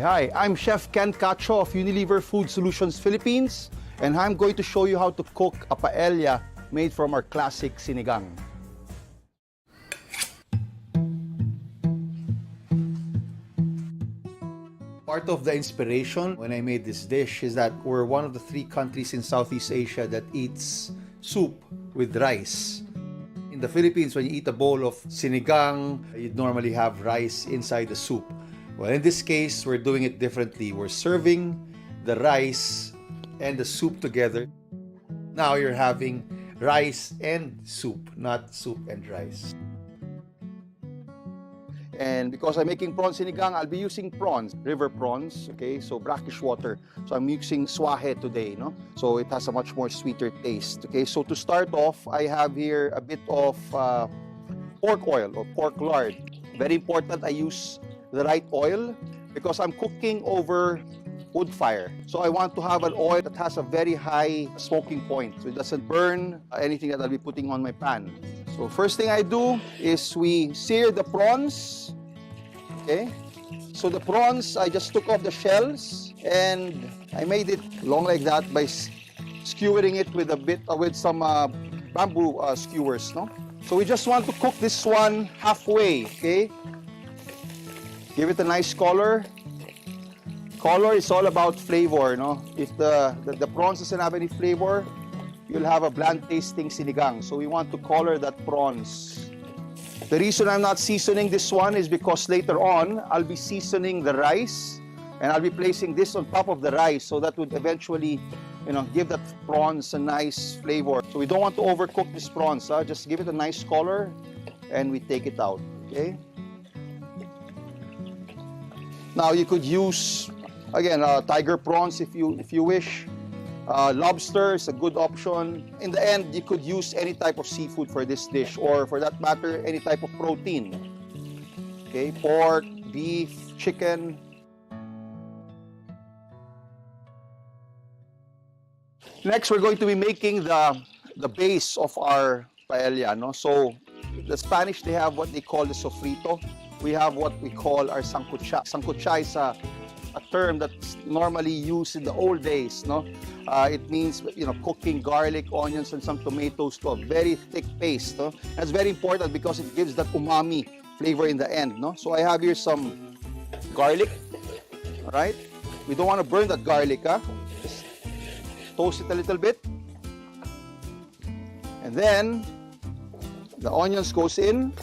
Hi, I'm Chef Cacho of Unilever Food Solutions Philippines, and I'm going to show you how to cook a paella made from our classic sinigang. Part of the inspiration when I made this dish is that we're one of the 3 countries in Southeast Asia that eats soup with rice. In the Philippines, when you eat a bowl of sinigang, you'd normally have rice inside the soup. Well, in this case, we're doing it differently. We're serving the rice and the soup together. Now you're having rice and soup, not soup and rice. And because I'm making prawn sinigang, I'll be using prawns, river prawns, okay? So brackish water. So I'm using swahe today, no? So it has a much more sweeter taste, okay? So to start off, I have here a bit of pork oil or pork lard. Very important, I use the right oil because I'm cooking over wood fire. So I want to have an oil that has a very high smoking point, so it doesn't burn anything that I'll be putting on my pan. So first thing I do is we sear the prawns, okay? So the prawns, I just took off the shells and I made it long like that by skewering it with some bamboo skewers, no? So we just want to cook this one halfway, okay? Give it a nice color. Color is all about flavor, no? If the prawns doesn't have any flavor, you'll have a bland tasting sinigang. So we want to color that prawns. The reason I'm not seasoning this one is because later on, I'll be seasoning the rice and I'll be placing this on top of the rice. So that would eventually, give that prawns a nice flavor. So we don't want to overcook these prawns. Just give it a nice color and we take it out, okay? Now you could use, again, tiger prawns if you wish. Lobster is a good option. In the end, you could use any type of seafood for this dish, or for that matter, any type of protein. Okay, pork, beef, chicken. Next, we're going to be making the base of our paella. No? So the Spanish, they have what they call the sofrito. We have what we call our sancocha. Sancocha is a term that's normally used in the old days, no? It means, cooking garlic, onions, and some tomatoes to a very thick paste, no? That's very important because it gives that umami flavor in the end, no? So I have here some garlic, all right? We don't want to burn that garlic, huh? Just toast it a little bit. And then, the onions goes in.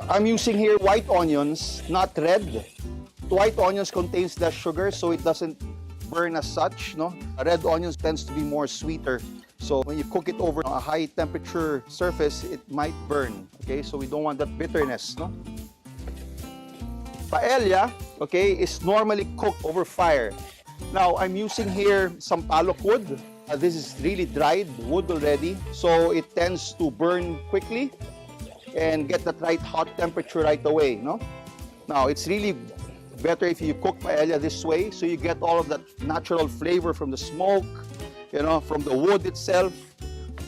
I'm using here white onions, not red. White onions contains less sugar, so it doesn't burn as such, no? Red onions tends to be more sweeter. So when you cook it over a high temperature surface, it might burn, okay? So we don't want that bitterness, no? Paella, okay, is normally cooked over fire. Now, I'm using here some palok wood. This is really dried wood already, so it tends to burn quickly and get that right hot temperature right away, no? Now, it's really better if you cook paella this way, so you get all of that natural flavor from the smoke, from the wood itself.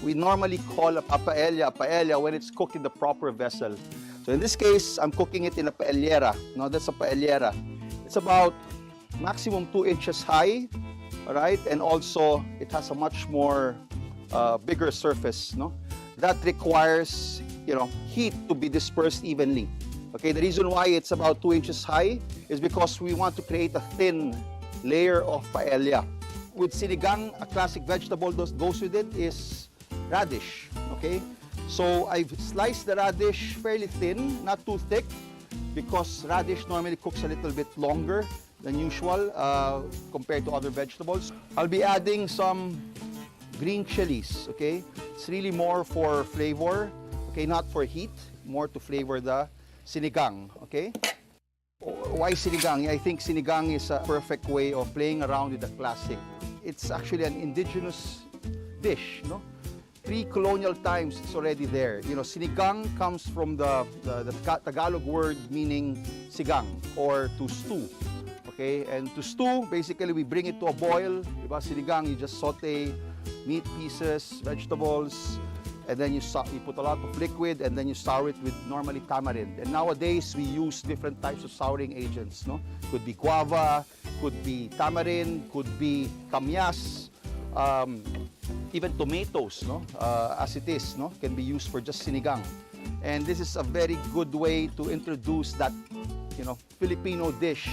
We normally call a paella when it's cooked in the proper vessel. So in this case, I'm cooking it in a paellera. No, that's a paellera. It's about maximum 2 inches high, all right? And also, it has a much more bigger surface, no? That requires heat to be dispersed evenly. Okay, the reason why it's about 2 inches high is because we want to create a thin layer of paella. With sinigang, a classic vegetable that goes with it is raddish. Okay, so I've sliced the radish fairly thin, not too thick, because radish normally cooks a little bit longer than usual compared to other vegetables. I'll be adding some green chilies. Okay, it's really more for flavor. Okay, not for heat, more to flavor the sinigang, okay? Why sinigang? I think sinigang is a perfect way of playing around with the classic. It's actually an indigenous dish, no? Pre-colonial times, it's already there. Sinigang comes from the Tagalog word meaning sigang, or to stew, okay? And to stew, basically, we bring it to a boil. Diba? Sinigang, you just saute meat pieces, vegetables, and then you put a lot of liquid, and then you sour it with normally tamarind. And nowadays we use different types of souring agents. No, could be guava, could be tamarind, could be kamyas, even tomatoes. No, as it is, no, can be used for just sinigang. And this is a very good way to introduce that, Filipino dish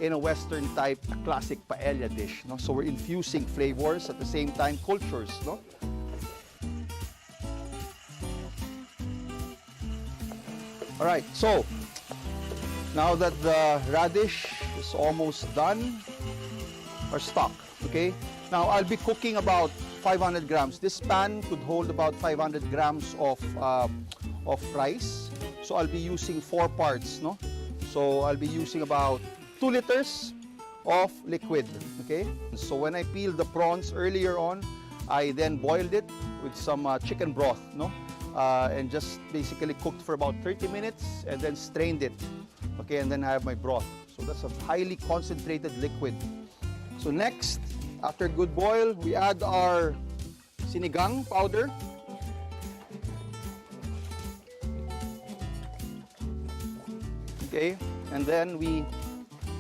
in a Western type, a classic paella dish. No? So we're infusing flavors at the same time cultures. No? All right, so now that the radish is almost done, or stock, okay? Now I'll be cooking about 500 grams. This pan could hold about 500 grams of rice. So I'll be using 4 parts, no? So I'll be using about 2 liters of liquid, okay? So when I peeled the prawns earlier on, I then boiled it with some chicken broth, no? And just basically cooked for about 30 minutes and then strained it, okay? And then I have my broth. So that's a highly concentrated liquid. So next, after good boil, we add our sinigang powder. Okay, and then we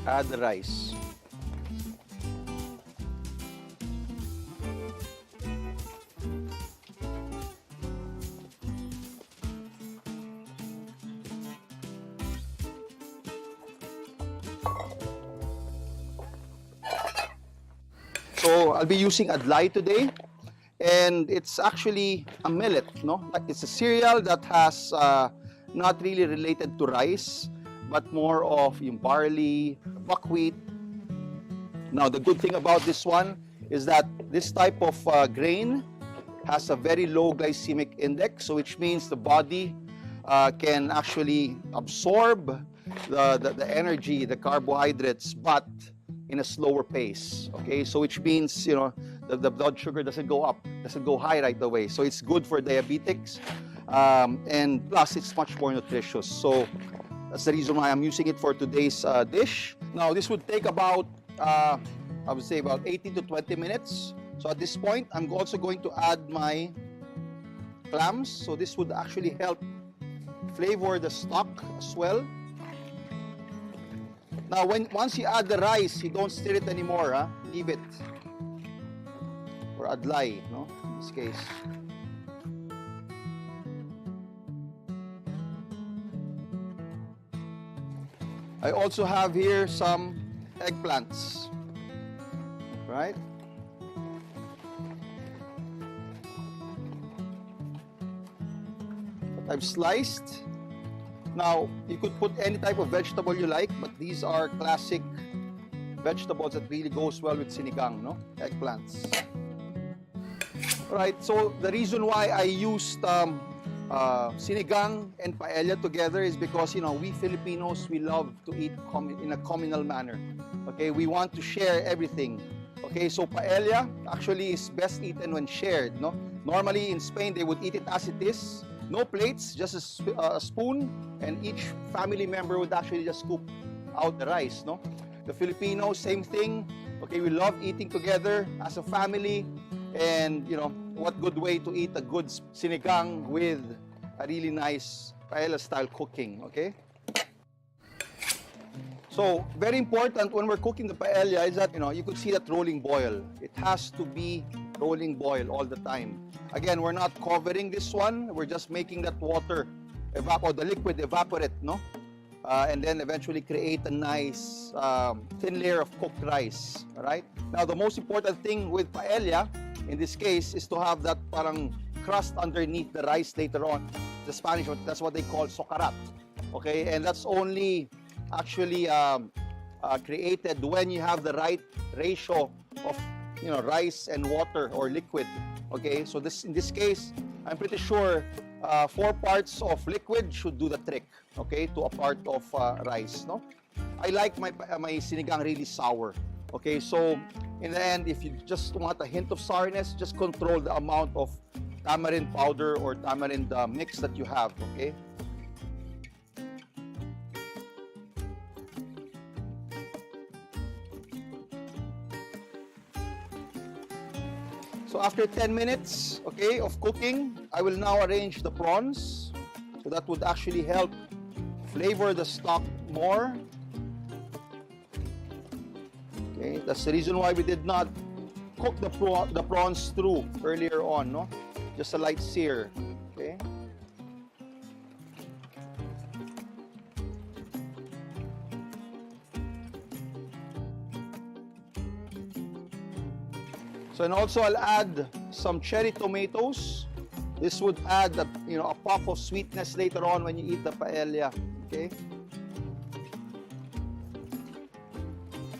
add the rice. So I'll be using adlai today, and it's actually a millet, no? It's a cereal that has not really related to rice, but more of yung barley, buckwheat. Now, the good thing about this one is that this type of grain has a very low glycemic index, so which means the body can actually absorb the energy, the carbohydrates, but in a slower pace. Okay, so which means the blood sugar doesn't go up, doesn't go high right away. So it's good for diabetics, and plus it's much more nutritious. So that's the reason why I'm using it for today's dish. Now this would take about, I would say about 18 to 20 minutes. So at this point, I'm also going to add my clams. So this would actually help flavor the stock as well. Now once you add the rice, you don't stir it anymore, huh? Leave it. Or adlai, no? In this case. I also have here some eggplants, right? That I've sliced. Now, you could put any type of vegetable you like, but these are classic vegetables that really goes well with sinigang, no? Eggplants. Right, so the reason why I used sinigang and paella together is because, we Filipinos, we love to eat in a communal manner. Okay, we want to share everything. Okay, so paella actually is best eaten when shared, no? Normally in Spain, they would eat it as it is. No plates, just a spoon, and each family member would actually just scoop out the rice, no? The Filipinos, same thing. Okay, we love eating together as a family, and what good way to eat a good sinigang with a really nice paella-style cooking, okay? So, very important when we're cooking the paella is that, you could see that rolling boil. It has to be rolling boil all the time. Again, we're not covering this one. We're just making that water the liquid evaporate, no? And then eventually create a nice thin layer of cooked rice, all right? Now, the most important thing with paella, in this case, is to have that parang crust underneath the rice later on. The Spanish, that's what they call socarat, okay? And that's only actually created when you have the right ratio of rice and water or liquid. Okay, so in this case, I'm pretty sure 4 parts of liquid should do the trick. Okay, to a part of rice. No, I like my sinigang really sour. Okay, so in the end, if you just want a hint of sourness, just control the amount of tamarind powder or tamarind mix that you have. Okay. So after 10 minutes, okay, of cooking, I will now arrange the prawns. So that would actually help flavor the stock more. Okay, that's the reason why we did not cook the prawns through earlier on, no? Just a light sear, okay? So, and also I'll add some cherry tomatoes. This would add a, a pop of sweetness later on when you eat the paella, okay?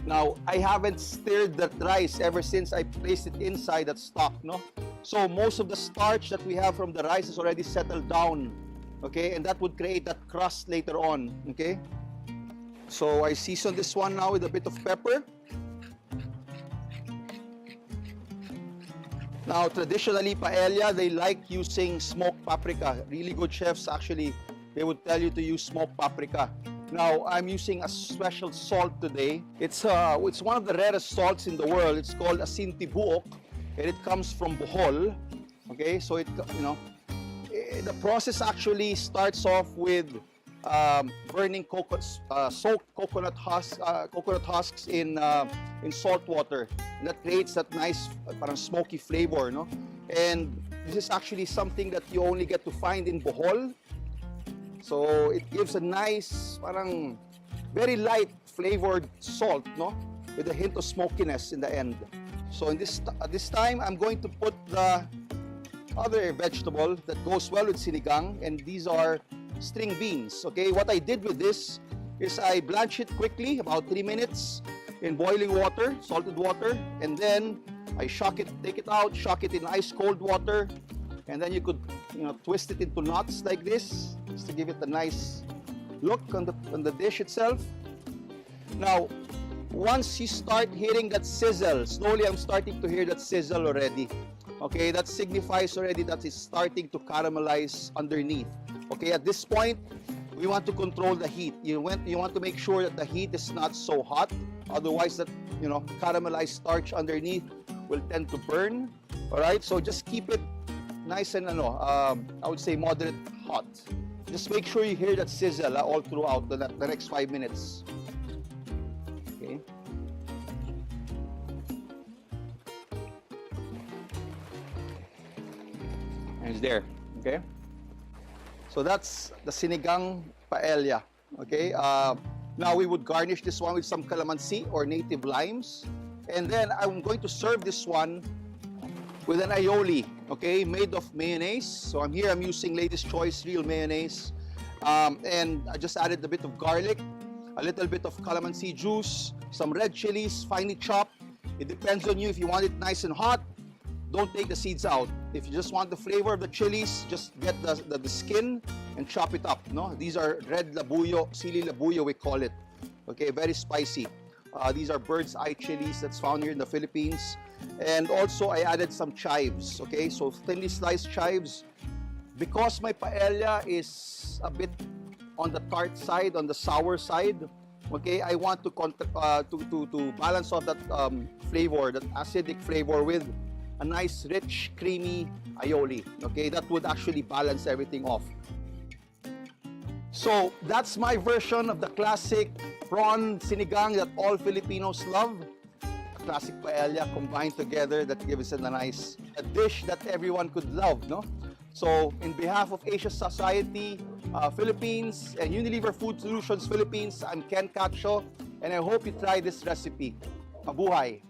Now, I haven't stirred that rice ever since I placed it inside that stock, no? So most of the starch that we have from the rice is already settled down, okay? And that would create that crust later on, okay? So I season this one now with a bit of pepper. Now, traditionally, paella, they like using smoked paprika. Really good chefs, actually, they would tell you to use smoked paprika. Now, I'm using a special salt today. It's one of the rarest salts in the world. It's called asin tibuok, and it comes from Bohol. Okay, so the process actually starts off with burning soaked coconut husks in salt water. And that creates that nice, parang smoky flavor, no? And this is actually something that you only get to find in Bohol. So it gives a nice, parang very light flavored salt, no? With a hint of smokiness in the end. So this time, I'm going to put the other vegetable that goes well with sinigang, and these are string beans, okay? What I did with this is I blanch it quickly, about 3 minutes, in boiling water, salted water, and then I shock it, take it out, shock it in ice cold water, and then you could, twist it into knots like this, just to give it a nice look on the dish itself. Now, once you start hearing that sizzle, slowly I'm starting to hear that sizzle already. Okay, that signifies already that it's starting to caramelize underneath. Okay, at this point, we want to control the heat. You want to make sure that the heat is not so hot. Otherwise, that caramelized starch underneath will tend to burn. All right, so just keep it nice and I would say moderate hot. Just make sure you hear that sizzle all throughout the next 5 minutes. Okay. And it's there. Okay. So that's the sinigang paella. Okay. Now we would garnish this one with some calamansi or native limes, and then I'm going to serve this one with an aioli, okay, made of mayonnaise. So I'm using Lady's Choice real mayonnaise, and I just added a bit of garlic, a little bit of calamansi juice, some red chilies, finely chopped. It depends on you. If you want it nice and hot, don't take the seeds out. If you just want the flavor of the chilies, just get the skin and chop it up. No, these are red labuyo, sili labuyo we call it. Okay, very spicy. These are bird's eye chilies that's found here in the Philippines. And also I added some chives. Okay, so thinly sliced chives. Because my paella is a bit on the tart side, on the sour side. Okay, I want to balance off that flavor, that acidic flavor, with a nice, rich, creamy aioli. Okay, that would actually balance everything off. So that's my version of the classic prawn sinigang that all Filipinos love. A classic paella combined together that gives it a dish that everyone could love, no? So in behalf of Asia Society Philippines and Unilever Food Solutions Philippines, I'm Ken Cacho, and I hope you try this recipe. Mabuhay!